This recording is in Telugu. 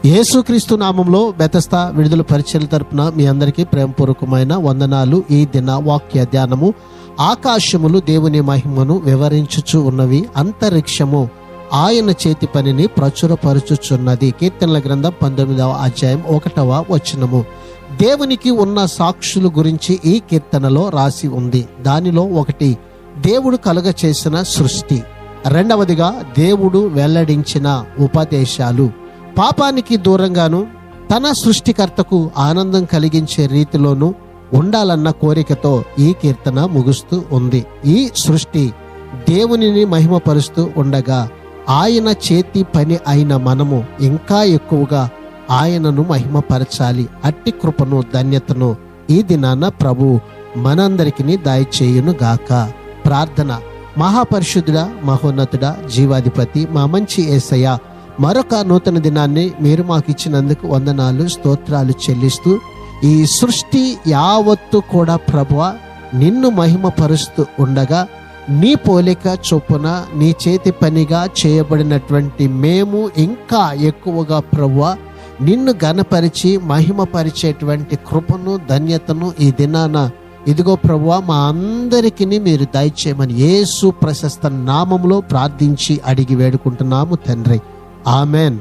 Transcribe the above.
యేసుక్రీస్తు నామంలో బెతస్తా విడుదల పరిచర్యల తరపున మీ అందరికీ ప్రేమపూర్వకమైన వందనాలు. ఈ దిన వాక్య ధ్యానము, ఆకాశములు దేవుని మహిమను వివరించుచు ఉన్నవి, అంతరిక్షము ఆయన చేతి పనిని ప్రచురపరచుచున్నది. కీర్తనల గ్రంథం 19వ అధ్యాయం 1వ వచనము. దేవునికి ఉన్న సాక్షుల గురించి ఈ కీర్తనలో రాసి ఉంది. దానిలో ఒకటి, దేవుడు కలుగ చేసిన సృష్టి. రెండవదిగా, దేవుడు వెల్లడించిన ఉపదేశాలు. పాపానికి దూరంగాను తన సృష్టికర్తకు ఆనందం కలిగించే రీతిలోనూ ఉండాలన్న కోరికతో ఈ కీర్తన ముగుస్తూ ఉంది. ఈ సృష్టి దేవునిని మహిమపరుస్తూ ఉండగా, ఆయన చేతి పని అయిన మనము ఇంకా ఎక్కువగా ఆయనను మహిమపరచాలి. అట్టి కృపను, ధన్యతను ఈ దినాన ప్రభు మనందరికీ దయచేయును గాక. ప్రార్థన. మహాపరిశుద్ధుడా, మహోన్నతుడా, జీవాధిపతి, మా మంచి యేసయ్య, మరొక నూతన దినాన్ని మీరు మాకు ఇచ్చినందుకు వందనాలు, స్తోత్రాలు చెల్లిస్తూ, ఈ సృష్టి యావత్తు కూడా ప్రభువా నిన్ను మహిమపరుస్తూ ఉండగా, నీ పోలిక చొప్పున నీ చేతి పనిగా చేయబడినటువంటి మేము ఇంకా ఎక్కువగా ప్రభువా నిన్ను ఘనపరిచి మహిమపరిచేటువంటి కృపను, ధన్యతను ఈ దినాన ఇదిగో ప్రభువా మా అందరికీ మీరు దయచేయమని యేసు ప్రశస్త నామములో ప్రార్థించి అడిగి వేడుకుంటున్నాము తండ్రి. ఆమెన్.